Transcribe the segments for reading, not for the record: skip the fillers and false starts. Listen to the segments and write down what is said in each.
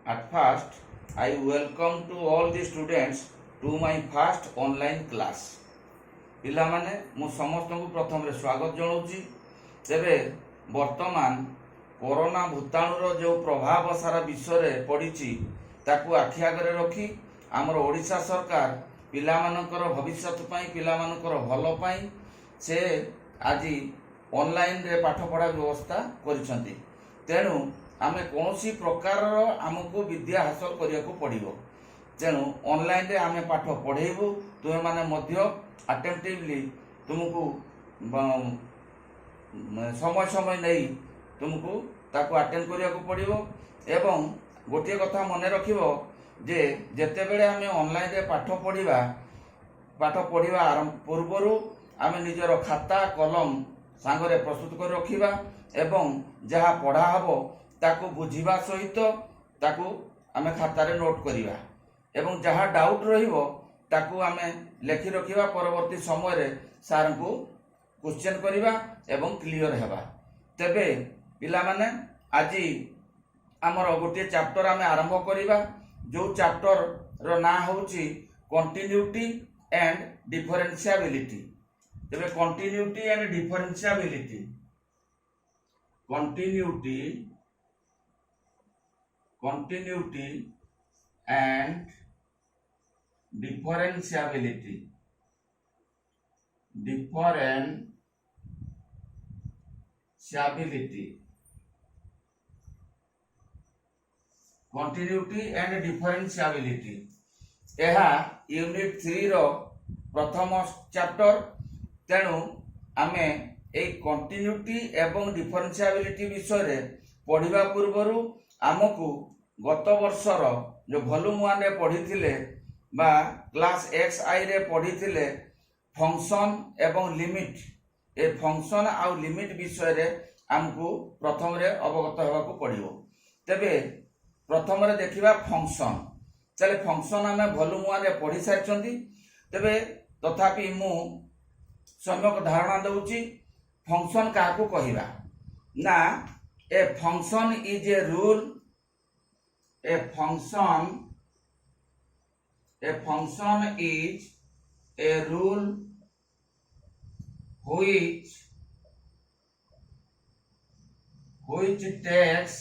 At first, I welcome to all the students to my first online class. ପିଲାମାନେ ମୁଁ ସମସ୍ତଙ୍କୁ ପ୍ରଥମରେ ସ୍ୱାଗତ ଜଣାଉଛି। ତେବେ ବର୍ତ୍ତମାନ କରୋନା ଭୂତାଣୁର ଯେଉଁ ପ୍ରଭାବ ସାରା ବିଶ୍ୱରେ ପଡ଼ିଛି ତାକୁ ଆଖି ଆଗରେ ରଖି ଆମର ଓଡ଼ିଶା ସରକାର ପିଲାମାନଙ୍କର ଭବିଷ୍ୟତ ପାଇଁ ପିଲାମାନଙ୍କର ଭଲ ପାଇଁ ସେ ଆଜି ଅନଲାଇନରେ ପାଠପଢ଼ା ବ୍ୟବସ୍ଥା କରିଛନ୍ତି। ତେଣୁ ଆମେ କୌଣସି ପ୍ରକାରର ଆମକୁ ବିଦ୍ୟା ହାସଲ କରିବାକୁ ପଡ଼ିବ। ତେଣୁ ଅନଲାଇନରେ ଆମେ ପାଠ ପଢ଼େଇବୁ। ତୁମେମାନେ ମଧ୍ୟ ଆଟେଣ୍ଟିଭଲି ତୁମକୁ ସମୟ ସମୟ ନେଇ ତୁମକୁ ତାକୁ ଆଟେଣ୍ଡ କରିବାକୁ ପଡ଼ିବ। ଏବଂ ଗୋଟିଏ କଥା ମନେ ରଖିବ ଯେ ଯେତେବେଳେ ଆମେ ଅନଲାଇନରେ ପାଠ ପଢ଼ିବା ପୂର୍ବରୁ ଆମେ ନିଜର ଖାତା କଲମ ସାଙ୍ଗରେ ପ୍ରସ୍ତୁତ କରି ରଖିବା ଏବଂ ଯାହା ପଢ଼ା ହେବ ତାକୁ ବୁଝିବା ସହିତ ତାକୁ ଆମେ ଖାତାରେ ନୋଟ୍ କରିବା ଏବଂ ଯାହା ଡାଉଟ୍ ରହିବ ତାକୁ ଆମେ ଲେଖି ରଖିବା। ପରବର୍ତ୍ତୀ ସମୟରେ ସାର୍ଙ୍କୁ କ୍ୱେଶ୍ଚନ୍ କରିବା ଏବଂ କ୍ଲିୟର ହେବା। ତେବେ ପିଲାମାନେ ଆଜି ଆମର ଗୋଟିଏ ଚାପ୍ଟର ଆମେ ଆରମ୍ଭ କରିବା, ଯେଉଁ ଚାପ୍ଟରର ନାଁ ହେଉଛି କଣ୍ଟିନ୍ୟୁଟି ଆଣ୍ଡ ଡିଫରେନ୍ସିଆବିଲିଟି। ତେବେ continuity and differentiability, continuity and differentiability, continuity and differentiability ଏହା यूनिट 3 रो प्रथम चैप्टर। तेणु आमे এই কন্টিনিউটি এবং ডিফরেন্সিয়াবিলিটি বিষয়ে পড়িবা পূর্বরু আমকু গত বর্ষর যে ভলিউম 1 রে পড়িছিলে বা ক্লাস XI রে পড়িছিলে ফংশন এবং লিমিট, এই ফংশন আউ লিমিট বিষয়ে আমকু প্রথমরে অবগত হওয়াকু পড়িব। তেবে প্রথমরে দেখিবা ফংশন। তাহলে ফংশন আমি ভলিউম 1 রে পড়ি সারিছন্তি। তেবে তথাপি মু সম্যক ধারণা দেউছি फंक्शन क्या कहवा ना a function is a rule, a function is a rule which takes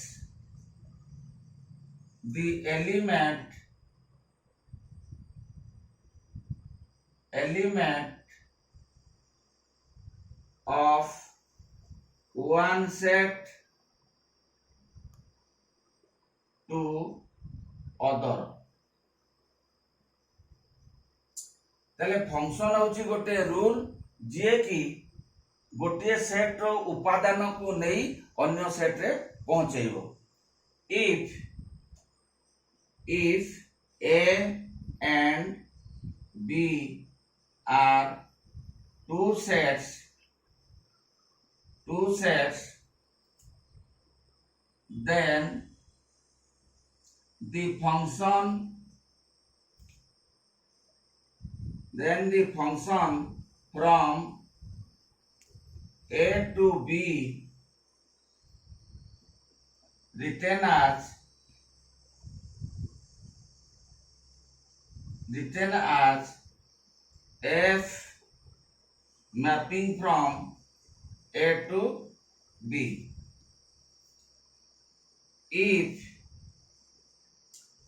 the element of one set to other। ताले फंक्शन होची गोटे रूल जे कि गोटे सेट रो उपादान को नहीं अन्य सेट रे पहुंचेइबो। if A and B are two sets, then the function from A to B written as f mapping from A to B. If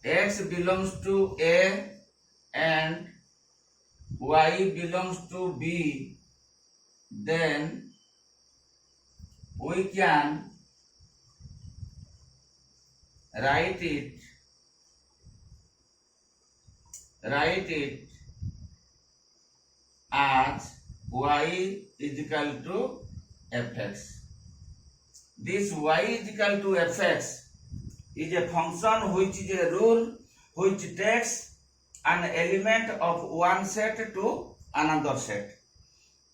x belongs to A and y belongs to B, then we can write it as y is equal to fx. This y is equal to fx is a function which is a rule which takes an element of one set to another set।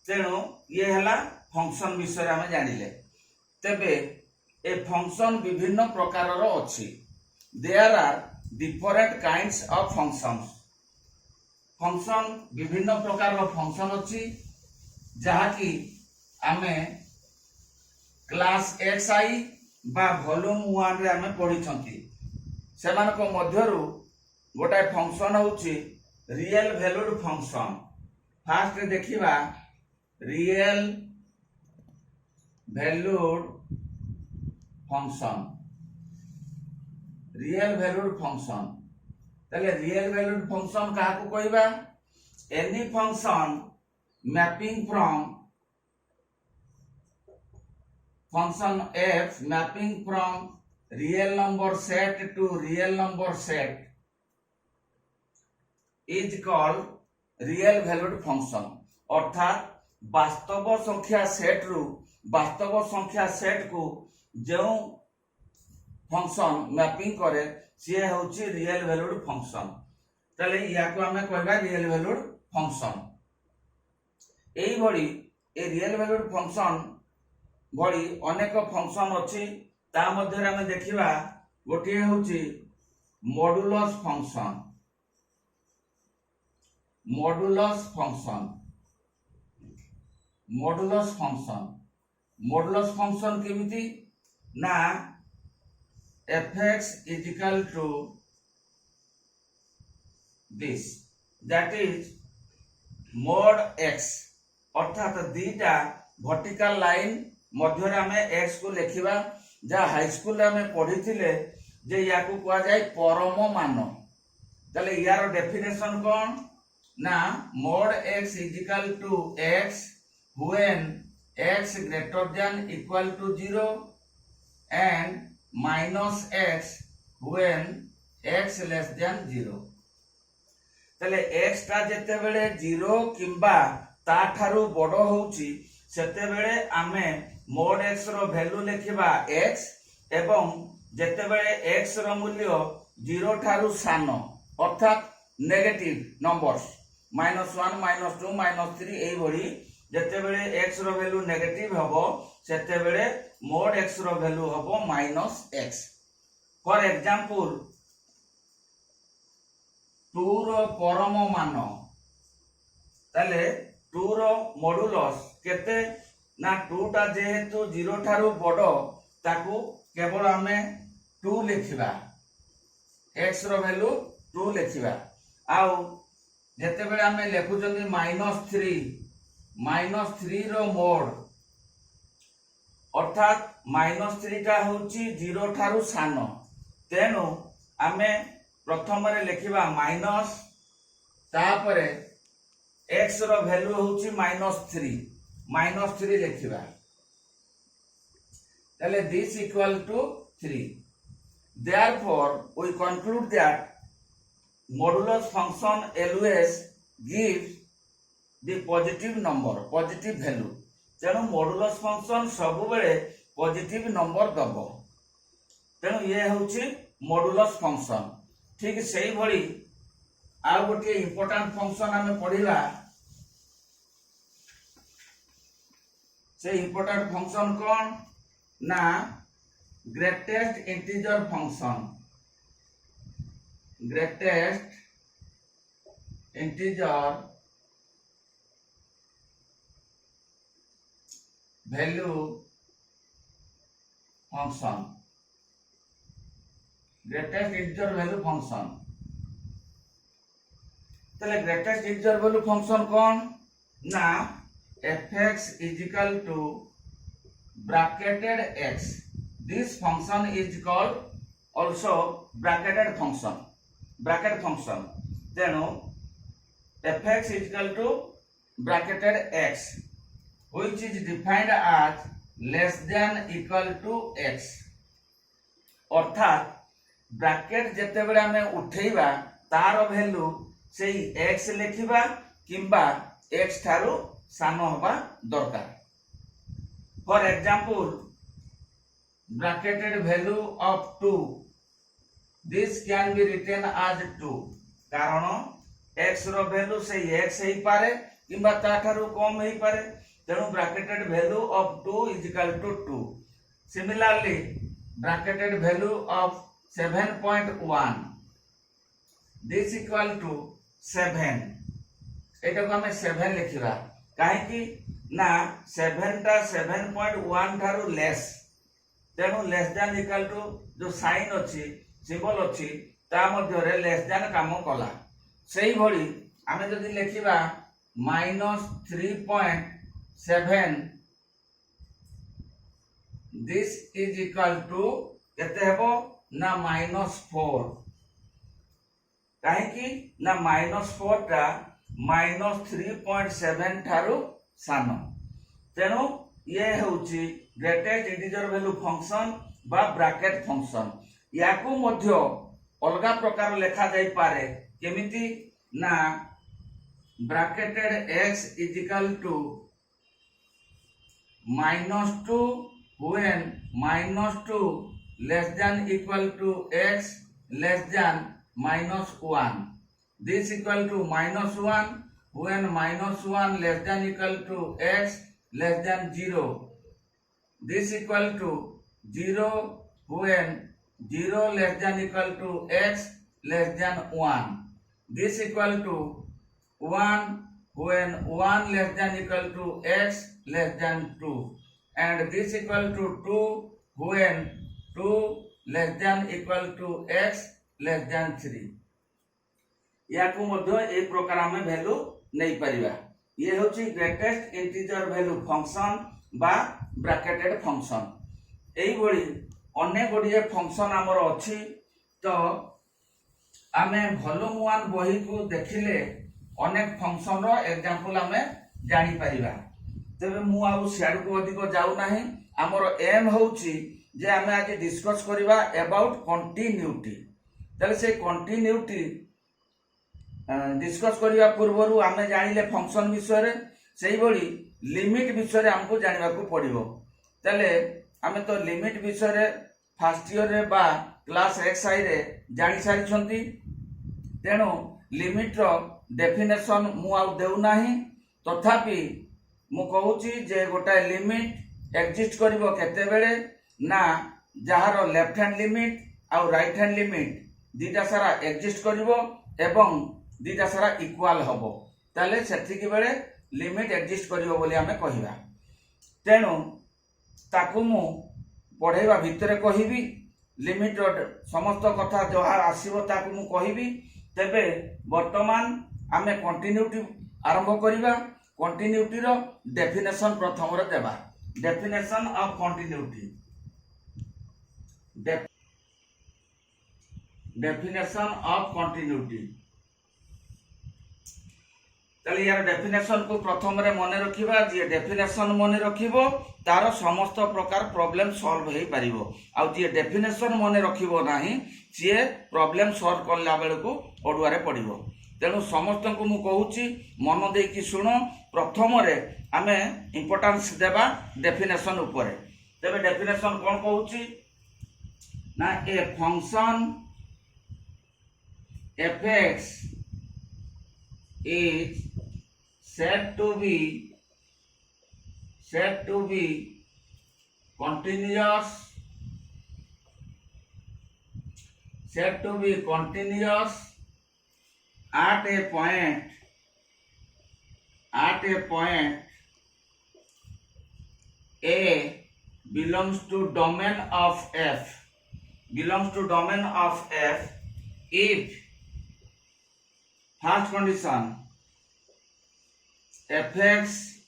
तेणु ये हला function विषय आम जानिले। तेबे a function विभिन्न प्रकारर अछि। There are different kinds of functions. Function विभिन्न प्रकार फंक्शन अछि जहा कि आमे क्लास XI बा वॉल्यूम 1 रे आमे पढिछंती। सेमानक मध्यरु गोटाए फंक्शन होउची रियल वैल्यूड फंक्शन। फास्ट देखिबा real valued function. Real valued function तले रियल वैल्यूड फंक्शन का को कहबा any function mapping from function f mapping from real number set to real number set is called real valued function। अर्थात वास्तव संख्या set रु वास्तव संख्या सेट को जो फंक्शन मैपिंग करे सी होची रियल वैल्यूड फंक्शन। तले या को हमें कहबा रियल वैल्यूड फंक्शन। एई भली ए रियल वैल्यूड फंक्शन भली अनेक फंक्शन अच्छी ता मध्य आम देखा गोटे हूँ modulus function. Modulus function modulus function modulus function केमिति ना fx is equal to this that is mod x। अर्थात दीटा वर्टिकल लाइन मध्य आम एक्स को लिखा जहाँ हाई स्कूल आम पढ़ी जे या को कह जाए परम मान। ताले यार डेफिनेशन कौन ना mod x is equal to x when x greater than equal to 0 and minus x when x less than 0। ताले एक्स टा जेते बेले 0 किंबा ता ठारू बड़ होउची सेते बेले आमे मोड एक्स रो वैल्यू लिखिबा x एवं जेते बेले x रो मूल्य 0 ठारू सान अर्थात नेगेटिव नंबर्स -1 -2 -3 एई भली जेते बेले x रो वैल्यू नेगेटिव हबो सेते बेले मोड x रो वैल्यू हबो -x। फॉर एग्जांपल 2 रो परम मान ताले 2 रो मॉडुलस केते ना 2 टा जेहेतु 0 ठारू बड़ ताकू केवल आमे 2 लिखिबा x रो वैल्यू 2 लिखिबा। आउ जेते बेले आमे लेखु जंदी -3 रो मोड अर्थात -3 टा होची 0 ठारू सान तेनु आमे प्रथम रे लिखिबा माइनस तापरे x रो वैल्यू होची -3 लिखिबा ताले this equal to 3। therefore we conclude that modulus function always gives the positive number positive value। तेणु modulus function सब बेले पॉजिटिव नंबर दबो तेणु ये होची modulus function। ठीक सही भली आ गोटे इंपोर्टेंट फंक्शन आमे पढ़िला से इंपोर्टेंट फंक्शन कौन ना greatest integer function. Greatest integer value function. Greatest integer value function तले ग्रेटेस्ट इंटीजर वैल्यू फंक्शन कौन ना fx is equal to bracketed x। this function is called also bracketed function। bracket function तेणु fx is equal to bracketed x which is defined as less than equal to x। अर्थात bracket जेते बेले आमे उठेइबा तार value सेही x लिखिबा किंबा x ठारू सान होबा दरकार। For example bracketed value of 2 this can be written as 2 कारण x रो वैल्यू से x ही पारे किंबा ता ठारू कम ही पारे तेणु bracketed value of 2 is equal to 2। Similarly bracketed value of 7.1 this equal to 7 एटा को हमें 7 लिखिबा काहे कि ना 7 टा 7.1 ठारू लेस तेणु लेस देन इक्वल टू जो साइन अछि सिंबल अच्छी ता मध्य लेस देन काम कला सेही भली आमे जदि लेखिबा -3.7 दिस इज इक्वल टू केते हेबो ना -4 कहीं ना -4 टा -3.7 ठारू सान तेणु ये होची ग्रेटेस्ट इंटीजर वैल्यू फंक्शन बा ब्रैकेट फंक्शन याकू मध्य अलगा प्रकार लेखा जाई पारे केमिति ना bracketed x is equal to -2 when -2 less than equal to x less than -1 this equal to -1 when -1 less than equal to x less than 0 this equal to 0 when 0 less than equal to x less than 1 this equal to 1 when 1 less than equal to x less than 2 and this equal to 2 when 2 less than equal to x less than 3 याकू मध्य ए प्रकार हमें value नहीं परिबा ये होची greatest integer value function बा bracketed function एई बडी अनेक गुडिये function हमर अछि तो आमे वॉल्यूम 1 बही को देखिले अनेक फंक्शन रो एग्जांपल हमें जानि परिबा तबे मु आउ शेयर को अधिक जाउ नाही हमर एम होची जे हमें आज डिस्कस करिबा अबाउट कंटिन्यूटी तले से कंटिन्यूटी डिस्कस करिया पूर्वरु आमे जानिले फंक्शन विषय रे सेही बडी लिमिट विषय रे हमको जानिबा को पड़िबो तले आमे तो लिमिट विषय रे फर्स्ट ईयर रे बा क्लास एक्सआई रे जानि सारी छंती तेनो लिमिट रो डेफिनेशन मु आउ देउ नाही तथापि मु कहूची जे गोटा लिमिट एग्जिस्ट करिवो केते बेले ना जहार लेफ्ट हैंड लिमिट आउ राइट हैंड लिमिट दीटा सारा एग्जिस्ट करिवो एवं दीटा सारा इक्वल हबो ताले सेठिक बेले लिमिट एग्जिस्ट करिवो बोली हमें कहिबा तेनु ताकू मु पढ़ेबा भितरे कहिबी लिमिट समस्त कथा जहार आसीबो ताकू मु कहिबी तेबे वर्तमान आमे कंटिन्यूटी आरंभ करिबा कंटिन्यूटी रो डेफिनेशन प्रथम रे देबा definition of continuity definition of continuity ताले यार डेफिनेशन को प्रथम रे मने रखिबा जे डेफिनेशन मने रखिबो तार समस्त प्रकार प्रॉब्लम सॉल्व हे परिबो आ जे डेफिनेशन मने रखिबो नाही जे प्रॉब्लम सॉल्व करला बेल को ओडुआरे पड़िबो तेणु समस्त को मु कहूची मन दे कि सुनो प्रथम रे आमे इंपोर्टेंस देबा डेफिनेशन ऊपर तबे डेफिनेशन कोन कहूची ना a function fx is said to be continuous at a point A belongs to domain of f if first condition fx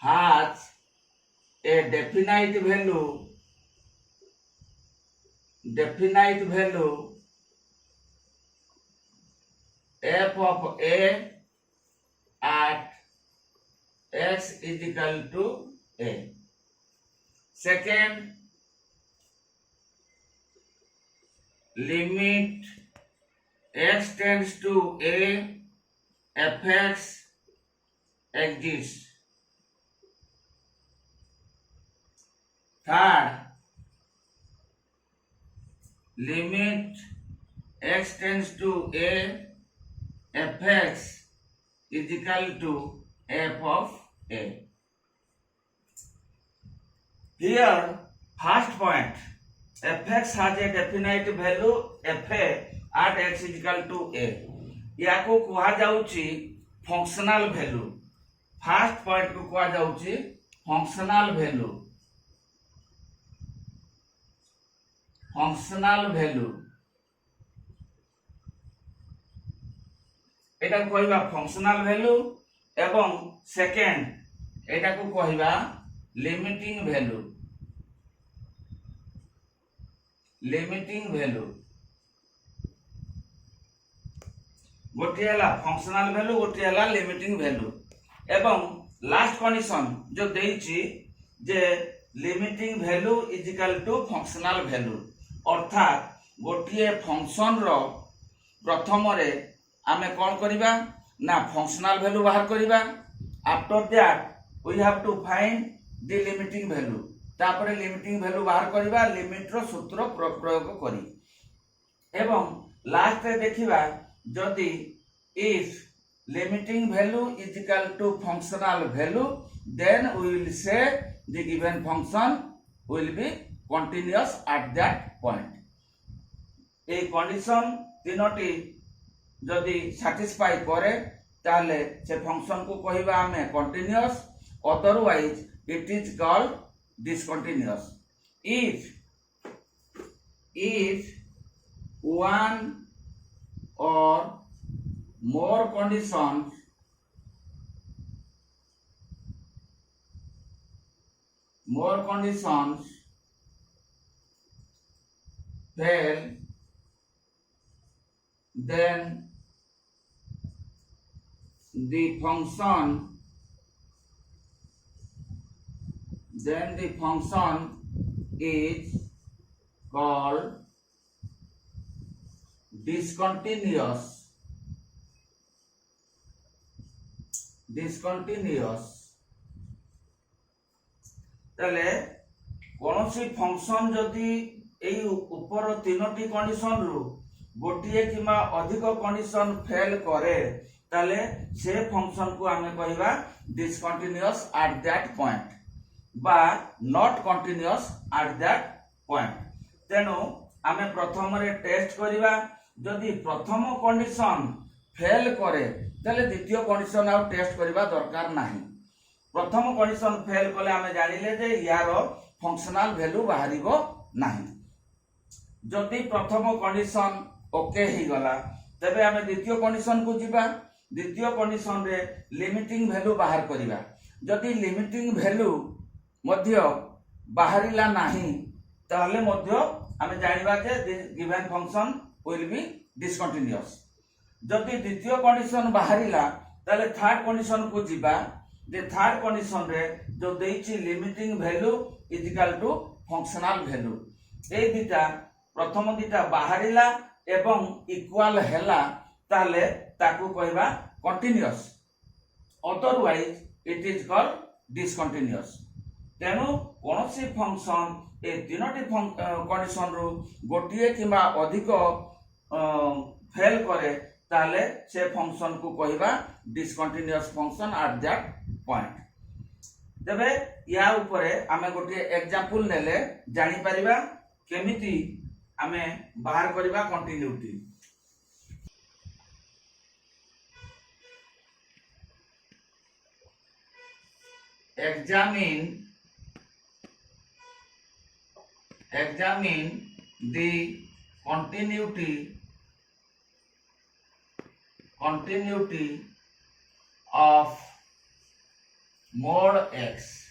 has a definite value f of a at x is equal to a. Second, limit x tends to a fx exists. Third, limit x tends to a fx is equal to f of a. Here, first point, fx has a definite value fa at x is equal to a. याको कहा जाउची functional value first point को कहा जाउची functional functional value एटा को कहबा functional value एवं second एटा को कहबा लिमिटिंग वैल्यू गोटे हला फंक्शनल वैल्यू गोटे हला लिमिटिंग वैल्यू एवं लास्ट कंडीशन जो देइची जे limiting value is equal to functional value अर्थात गोटे फंक्शन रो प्रथम रे आमे कौन करिबा ना फंक्शनल वैल्यू बाहर करिबा after that we have to find the limiting value तापर लिमिटिंग वैल्यू बाहर करिबा लिमिट रो सूत्र प्रयोग करी एवं लास्ट रे देखिबा जदि if limiting value is equal to functional value then we will say the given function will be continuous at that point a condition तीनोटी जदि satisfy करे ताले से फंक्शन को कहिबा हमें continuous otherwise it is called discontinuous if one or more conditions fail then the function is called discontinuous तले कोनोसी function जदि एई ऊपर तीनोटी कंडीशन रु गोटिए किमा अधिक कंडीशन फेल करे तले से फंक्शन को आमे कहिबा डिसकंटिन्यूअस एट दैट पॉइंट बा not continuous at that point तेनु आमे प्रथम रे टेस्ट करिबा जदि प्रथम कंडीशन फेल करे तले द्वितीय कंडीशन आ टेस्ट करिबा दरकार नाही प्रथम कंडीशन फेल कले आमे जानिले जे यार फंक्शनल वैल्यू बाहरिबो नाही जदि प्रथम कंडीशन ओके ही गला तबे आमे द्वितीय कंडीशन को जिबा द्वितीय कंडीशन रे लिमिटिंग वैल्यू बाहर करिबा जदि लिमिटिंग वैल्यू मध्य बाहरिला नाही ताले मध्य आमे जानिबा जे given function will be discontinuous जदि द्वितीय कंडीशन बाहरिला ताले थर्ड कंडीशन को जिबा जे थर्ड कंडीशन रे जो देइछि limiting value is equal to functional value ए दिटा प्रथम दिटा बाहरिला एवं इक्वल हेला ताले ताकू कहबा continuous otherwise it is called discontinuous तेनु कोनोसी फंक्शन ए तीनोटी कंडीशन रु गोटिए किबा अधिक फेल करे ताले से फंक्शन को कहबा discontinuous function at that point तबे या ऊपर आमे गोटे एग्जांपल नेले जानि परिबा केमिति आमे बाहर करिबा continuity examine the continuity of mod x.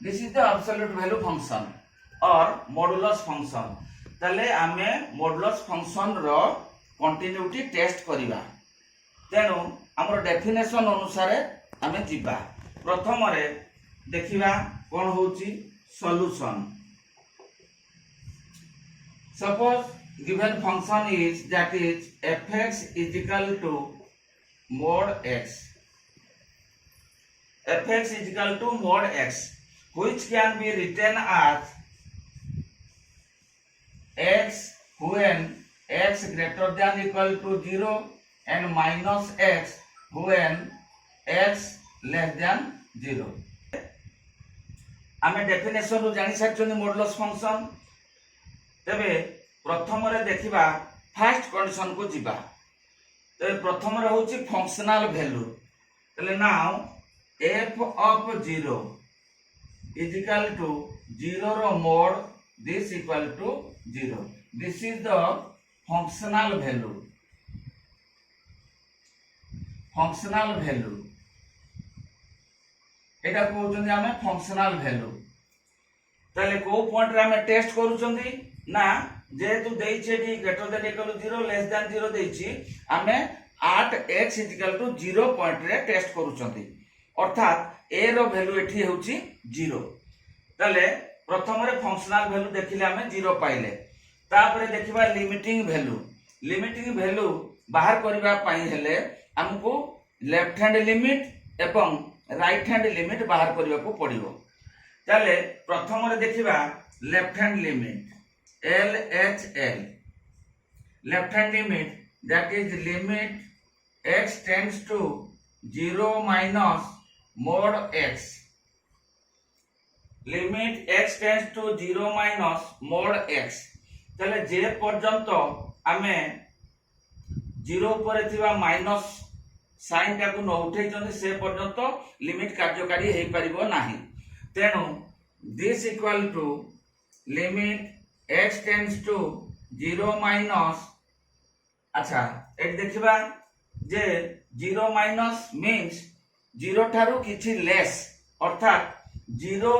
This is the absolute value function or modulus function. तले आमे modulus function रो continuity test करिबा तेनु हमर डेफिनेशन अनुसार आमे जिबा प्रथम रे देखिबा कोन होची solution suppose given function is that is fx is equal to mod x fx is equal to mod x which can be written as x when x greater than equal to 0 and minus x when x less than 0 आमे definition रो जानि साचोनी modulus function तबे प्रथम रे देखिबा first condition को जिबा तबे प्रथम रे होची फंक्शनल वैल्यू तले now f of 0 is equal to 0 रो mod this equal to 0. This is the functional value. Functional value. এটা কହୁଛନ୍ତି ଆମେ functional value. তাহলে কোউ পয়েন্ট রে ଆମେ টেস্ট କରୁଛନ୍ତି না যেহেতু ଦେଇଛି এটি greater than equal to 0 less than 0 ଦେଇଛି ଆମେ at x equal to 0 point রে টেস্ট କରୁଛନ୍ତି অর্থাৎ a ର ভ্যালু এটি ହେଉଛି 0 তাহলে প্রথমরে ফংশনাল ভ্যালু দেখিলে আমি 0 পাইলে তারপরে দেখিবা লিমিটিং ভ্যালু বাহার করিবা পাই হেলে हमको लेफ्ट हैंड लिमिट एवं राइट हैंड लिमिट बाहर करिवा को पड़िबो ताले प्रथम रे देखिबा left hand limit L H L left hand limit that is limit x tends to 0 minus mod x limit x tends to 0 minus mod x ताले जे पर्यंत आमे 0 पर थिबा माइनस साइन टाकू न उठेइछन से पर्यंत लिमिट कार्यकारी हे परिबो नाही तेनु this equal to limit x tends to 0 minus अच्छा एट देखिबा जे 0 माइनस मीन्स 0 थारु किछि लेस अर्थात 0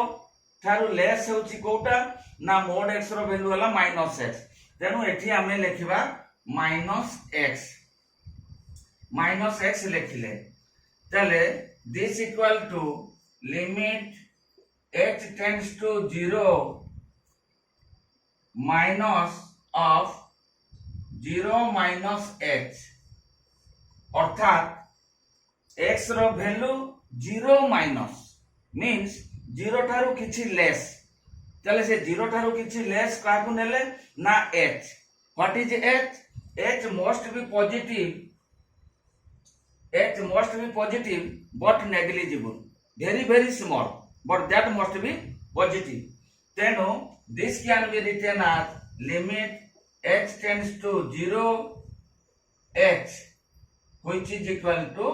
थारु लेस होछि कोटा ना मोड x रो वैल्यू हला माइनस x तेनु एठी हमें लिखिबा माइनस x लिखिले तले this equal to limit x tends to 0 minus of 0 minus x अर्थात x रो वैल्यू 0 माइनस मीन्स 0 ठारू किछि लेस तले से 0 ठारू किछि लेस काकू नेले ना h what is h must be positive H must be positive but negligible, very small, but that must be positive. Then this can be written as limit h tends to 0 h which is equal to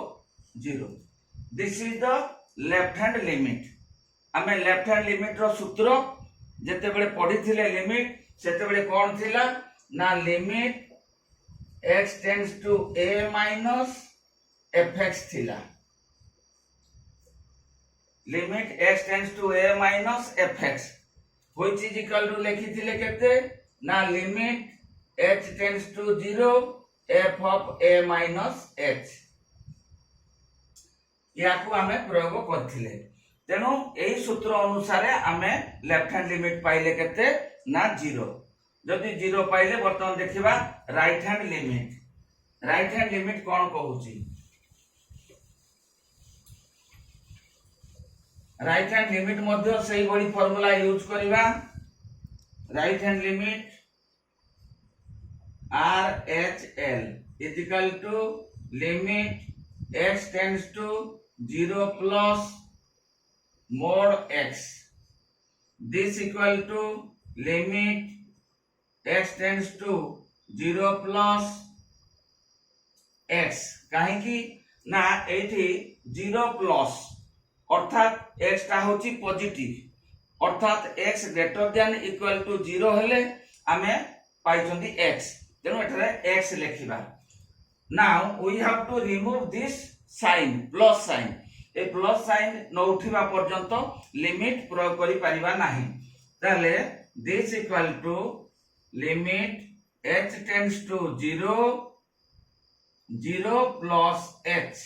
0. This is the left hand limit. आमे left hand limit रो सूत्र जेते बेले पढी थिले limit सेते बेले कोन थिला ना limit x tends to a minus fx थिला limit x tends to a minus fx which is equal to लिखि थिले केते ना limit h tends to 0 f of a minus h याकू हमें प्रयोग करथिले तेनु एही सूत्र अनुसार हमें लेफ्ट हैंड लिमिट पाइले केते ना 0 जदि 0 पाइले वर्तमान देखिबा राइट हैंड लिमिट कोन कहूची राइट हैंड लिमिट मध्य सही बड़ी फार्मूला यूज करिवा right hand limit R H L is equal to limit x tends to 0 plus mod x this equal to limit x tends to 0 plus x काहे की ना एठी 0 प्लस अर्थात x टा होची पॉजिटिव अर्थात x greater than equal to 0 हेले आमे पाइछंदी x तेनो एठरे x लेखिबा now we have to remove this sign plus sign ए प्लस साइन न उठिबा पर्यंत लिमिट प्रयोग करि परिबा नाही ताले this equal to limit h tends to 0 plus h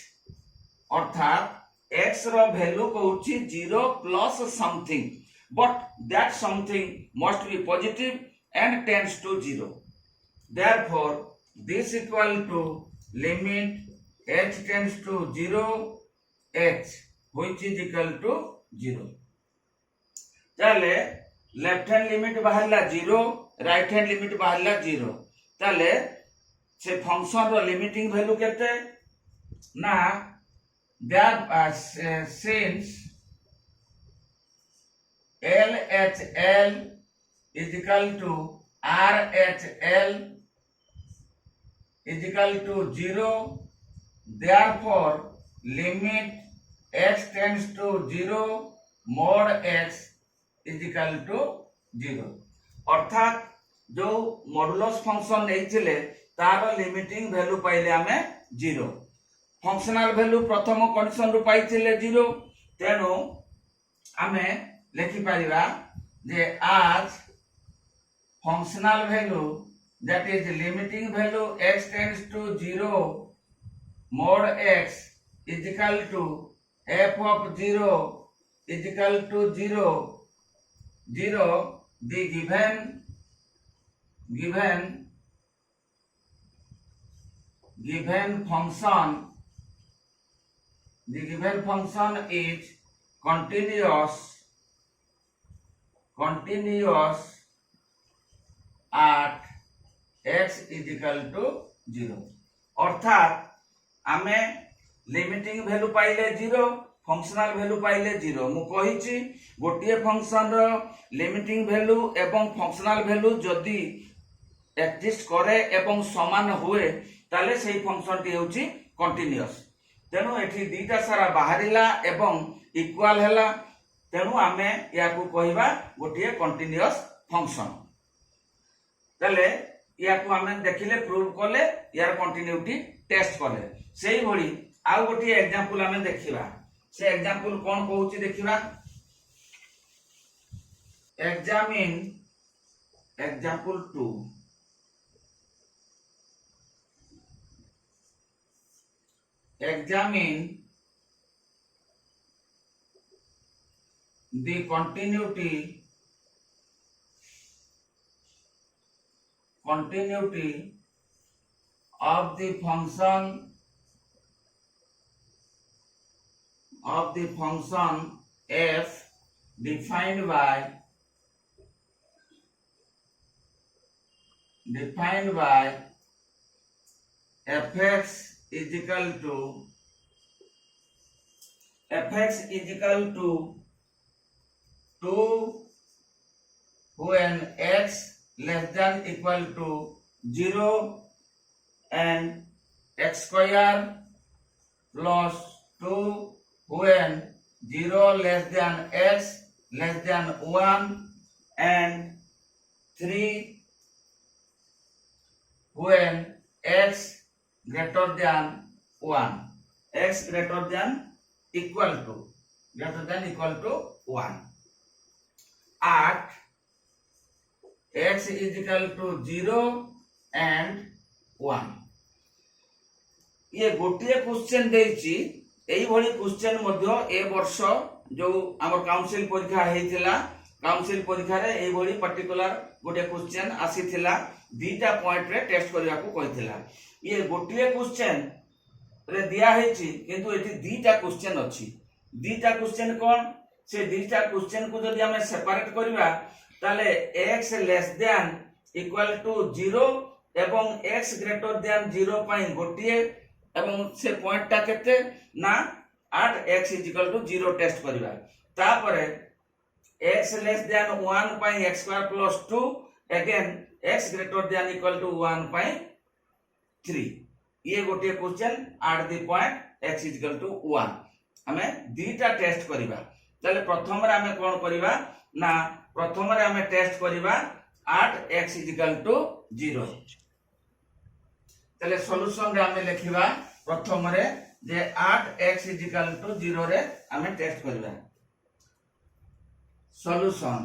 अर्थात x रो वैल्यू कहूची 0 plus something but that something must be positive and tends to 0 therefore this equal to limit h tends to 0 h which is equal to 0 ताले left hand limit बाहरला 0 right hand limit बाहरला 0 ताले से function रो limiting value केते ना that since LHL is equal to RHL is equal to 0 therefore limit x tends to 0 mod x is equal to 0 अर्थात जो modulus function नहीं तार लिमिटिंग वैल्यू पाइले आमे 0 फंक्शनल वैल्यू प्रथम कंडीशन रु पाइथिले 0 तेणु आमे लिखि परिबा जे आज functional value that is limiting value x tends to 0 mod x is equal to f of 0 is equal to 0 the given function is continuous at x is equal to 0 अर्थात आमे limiting value पाइले 0 functional value पाइले 0 मु कहिछि गोटिए function रो limiting value एवं functional value जदी exist करे एवं समान हुए ताले सेही फंक्शन टी होछि कंटीन्यूअस तेणु एठी दीटा सारा बाहरिला एवं इक्वल हैला तेणु आमे याकू कहिबा गोटिए कंटीन्यूअस फंक्शन ताले याकू आमे देखिले प्रूव कले यार कंटिन्यूटी टेस्ट कले सेही भली आउ गोटी एग्जांपल आमे देखिबा से एग्जांपल कोन कहूची देखिबा examine example 2 examine the continuity of the function f defined by fx is equal to 2 when x less than equal to 0 and x square plus 2 when 0 less than x less than 1 and 3 when x greater than 1 x greater than equal to 1 at x is equal to 0 and 1 ये गोटे question देइछि एई भली question मध्य ए वर्ष जो हमर council परीक्षा हेतिला council परीक्षा रे एई भली पर्टिकुलर गोटे क्वेश्चन आसीथिला दीटा पॉइंट रे टेस्ट करिया को कहिथिला ये गोटे क्वेश्चन रे दिया हेछि किंतु एठी दीटा क्वेश्चन अछि दीटा क्वेश्चन कोन से दीटा क्वेश्चन को जदि हमें सेपरेट करिबा ताले x less than equal to 0 एवं x ग्रेटर देन 0 पई गोटिए एवं से पॉइंट ता केते ना at x is equal to 0 test करिबा तापरे x लेस देन 1 पई x square plus 2 again x greater than equal to 1 पई 3 ये गोटे question at the point x is equal to 1 हमें दीटा टेस्ट करिबा ताले प्रथम रे हमें कोन करिबा ना प्रथम रे हमें टेस्ट करिबा at x is equal to 0 ताले सॉल्यूशन रे हमें लिखिबा प्रथम रे जे at x is equal to 0 रे हमें टेस्ट करिबा सॉल्यूशन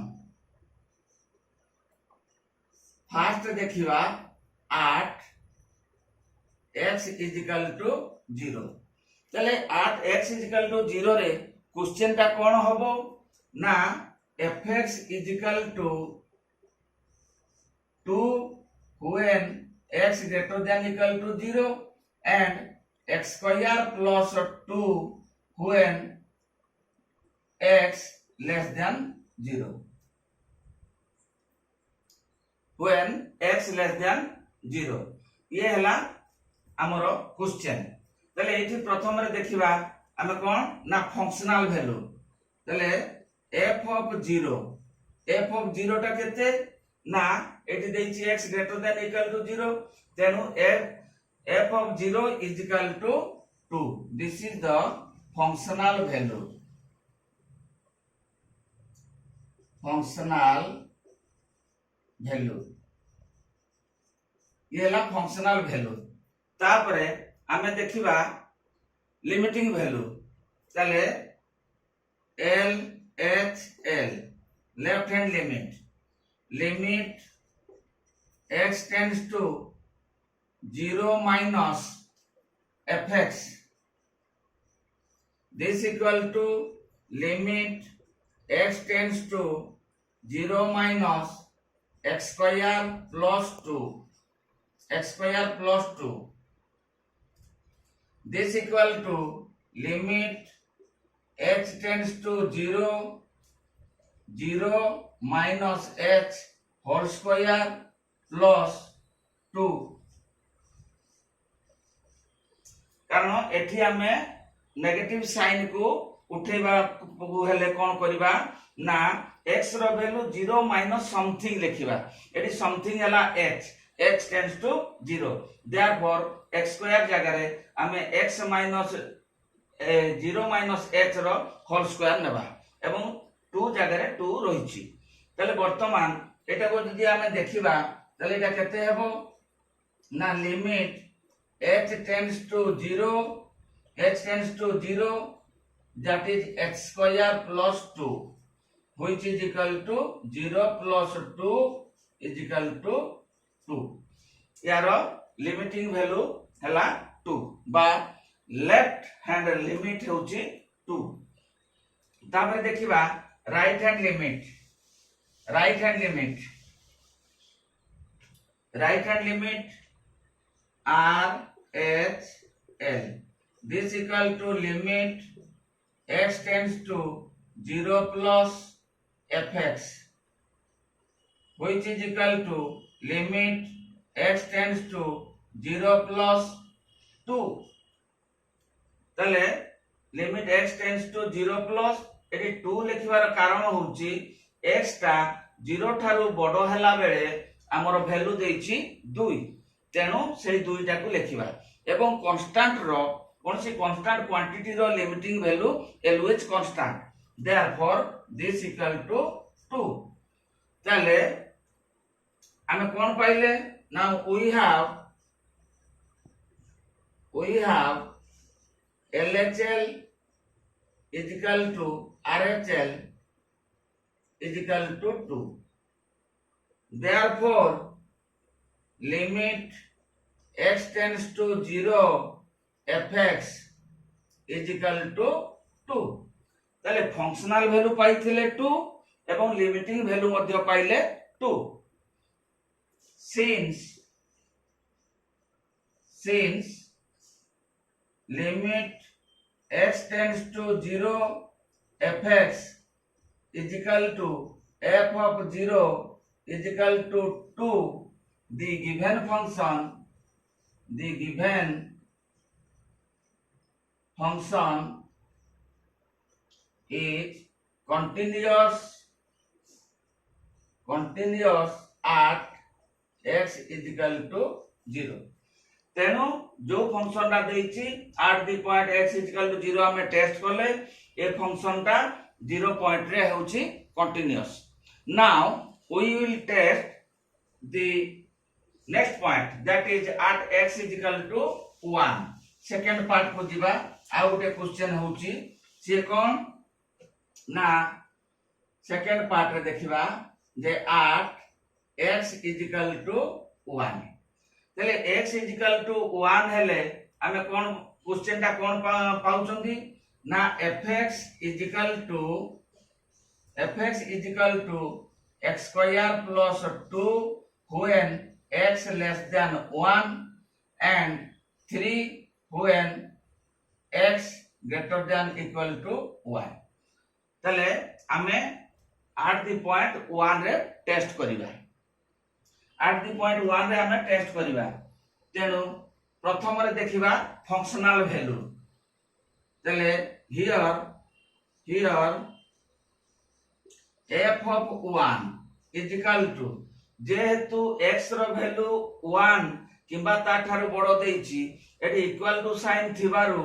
फर्स्ट देखिबा at x is equal to 0 चले at x is equal to 0 रे क्वेश्चन ता कोन होबो ना fx is equal to 2 when x greater than equal to 0 and x square plus 2 when x less than 0 when x less than 0 ये हला हमरो question तले एठी प्रथम रे देखिबा हमें कोन ना फंक्शनल वैल्यू तले f of 0 ता केते ना एठी देछि x greater than equal to 0 तेनु f of 0 is equal to 2 this is the functional value ये हला फंक्शनल वैल्यू तापरे आमे देखिबा लिमिटिंग वैल्यू चले L H L left hand limit x tends to 0 minus fx this equal to limit x tends to 0 minus x square plus 2 this equal to limit x tends to 0 minus h whole square plus 2 कारण एठी आमे negative sign को उठेबा हेले कोन करबा ना x रो value 0 minus something लिखिबा एठी समथिंग हला h tends to 0 therefore x square जगह रे आमे x माइनस 0 माइनस h रो होल स्क्वायर नेबा एवं 2 जगह रे 2 रहिछि तले वर्तमान एटा को जदि आमे देखिबा तले एटा केते हेबो ना limit h tends to 0 that is x square plus 2 which is equal to 0 plus 2 is equal to 2 यारो लिमिटिंग वैल्यू हला 2 बा लेफ्ट हैंड लिमिट होची 2 तापर देखिबा right hand limit R H L this equal to limit x tends to 0 plus fx which is equal to limit x tends to 0 plus 2 तले limit x tends to 0 plus eighty 2 लिखिबार कारण होची x टा 0 ठारू बडो हला बेले हमर value देइची 2 तेणु से दुईटा को लिखिबा एवं कांस्टेंट रो कोनसी कांस्टेंट क्वांटिटी रो limiting value always constant therefore this equal to 2 चले हमें कोन पाइले now we have LHL is equal to RHL is equal to 2 therefore limit x tends to 0 fx is equal to 2 ताले functional value पाइथिले 2 एवं limiting value मध्य पाइले 2 since limit x tends to 0 fx is equal to f of 0 is equal to 2 the given function is continuous at x is equal to 0 तेणु जो function टा देइछि at the point x is equal to 0 हमें test करले a function टा 0 point रे होछि continuous now we will test the next point that is at x is equal to 1 second part को दिबा आ गोटे क्वेश्चन होची से कोन ना सेकंड पार्ट रे देखिबा जे at x is equal to 1 तले x is equal to 1 हेले हमें कोन क्वेश्चन टा कोन पाउचंदी ना fx is equal to x square plus 2 when x less than 1 and 3 when x greater than equal to 1 तले हमें at the point 1 रे test करिबा at the point 1 रे हमें टेस्ट करिबा तेनु प्रथम रे देखिबा फंक्शनल वैल्यू तले here f of 1 is equal to जेहेतु x रो वैल्यू 1 किबा ता ठारो बडो देइची एटी इक्वल टू साइन थिबारु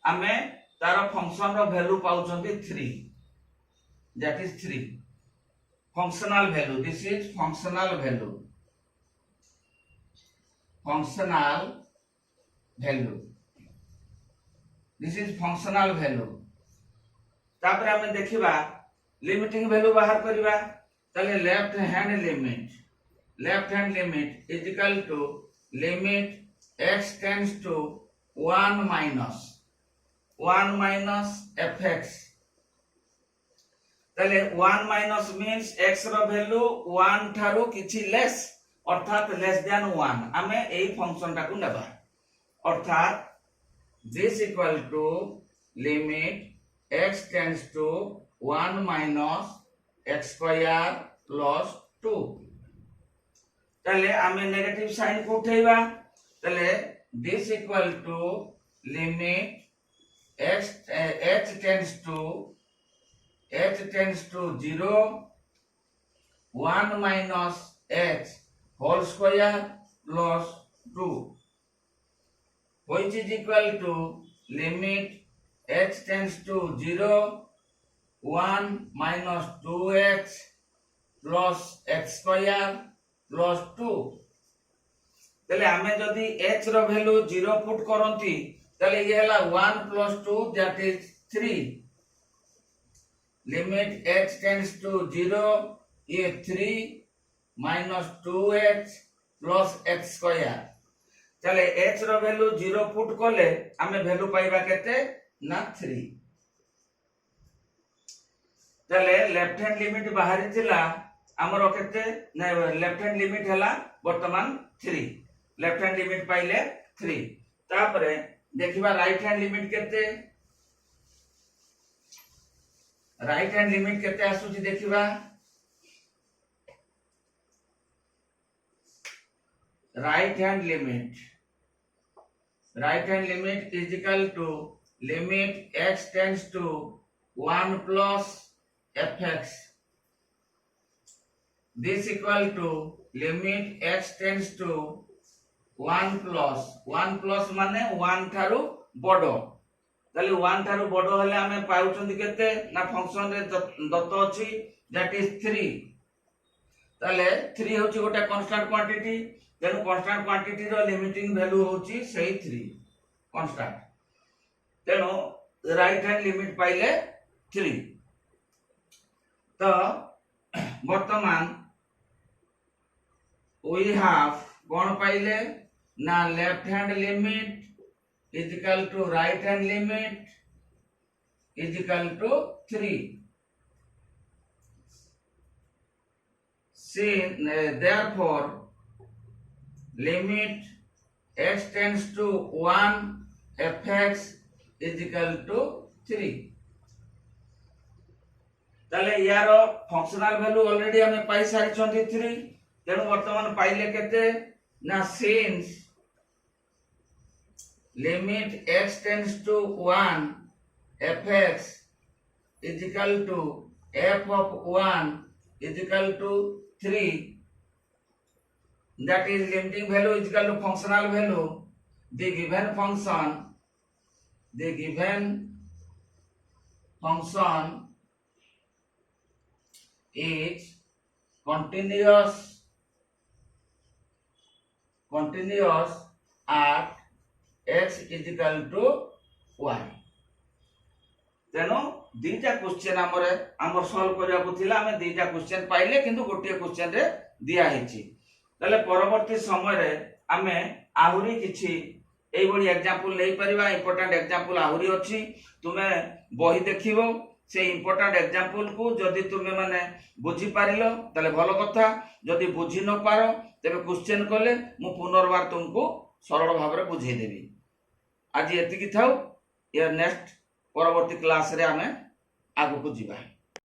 हमें तार फंक्शन रो वैल्यू पाउचंती 3 that is 3 functional value. This is functional value. Functional value. This is functional value. तापर हमें देखिबा लिमिटिंग वैल्यू बाहर करिबा ताले left hand limit is equal to limit x tends to 1 minus fx ताले 1 माइनस मींस x रो value 1 थारु किछि लेस अर्थात लेस देन 1 हमें एई फंक्शन टाकू नेबा अर्थात this equal to limit x tends to 1 minus x square plus 2 ताले हमें नेगेटिव साइन को उठेबा ताले this equal to limit h tends to 0 1 minus h whole square plus 2 which is equal to limit h tends to 0 1 minus 2h plus x square plus 2 तले हमें जदी h रो value 0 put करंती तले ये हला 1 plus 2 that is 3 limit h tends to 0 ये 3 minus 2h plus x square चले h रो value 0 put कोले हमें वैल्यू पाइबा केते ना 3 चले लेफ्ट हैंड लिमिट बाहर थिला हमरो केते ना लेफ्ट हैंड लिमिट हला वर्तमान 3 लेफ्ट हैंड लिमिट पाइले 3 तापरे देखिबा राइट हैंड लिमिट केते आसुची देखिबा right hand limit is equal to limit x tends to 1 plus fx this equal to limit x tends to 1 plus माने 1 थारु बडो ताले 1 थारु बडो हले हमें पाउचंदी केते ना फंक्शन रे दत्त अछि दैट इज 3 ताले 3 होची गोटे कांस्टेंट क्वांटिटी तेनु कांस्टेंट क्वांटिटी रो लिमिटिंग वैल्यू होची सही 3 कांस्टेंट तेनु राइट हैंड लिमिट पाइले 3 तो वर्तमान वी हैव कोन पाइले ना left hand limit is equal to right hand limit is equal to 3 therefore limit x tends to 1 fx is equal to 3 ताले यारो फंक्शनल वैल्यू ऑलरेडी हमें पाई सारी चंदी 3 तेनु वर्तमान पाइले केते ना since limit x tends to 1 fx is equal to f of 1 is equal to 3 that is limiting value is equal to functional value the given function is continuous at x is equal to y तेनो दीटा question हमर solve करिया को थिला हमें दीटा question पाइले किंतु गोटे question रे दिया हेछि तले परवर्ती समय रे हमें आहुरी किछि एई बडी एग्जांपल ले परिबा इंपोर्टेंट एग्जांपल आहुरी अछि तुमे बही देखिबो से इंपोर्टेंट एग्जांपल को जदी तुमे माने बुझी पारिलो तले भलो कथा जदी बुझी न पारो तबे क्वेश्चन कले मु पुनर्बार तुमको सरल भाबरे बुझाई देबी आज एति की थाउ या नेक्स्ट परवर्ती क्लास रे हमें आगु को जीवा।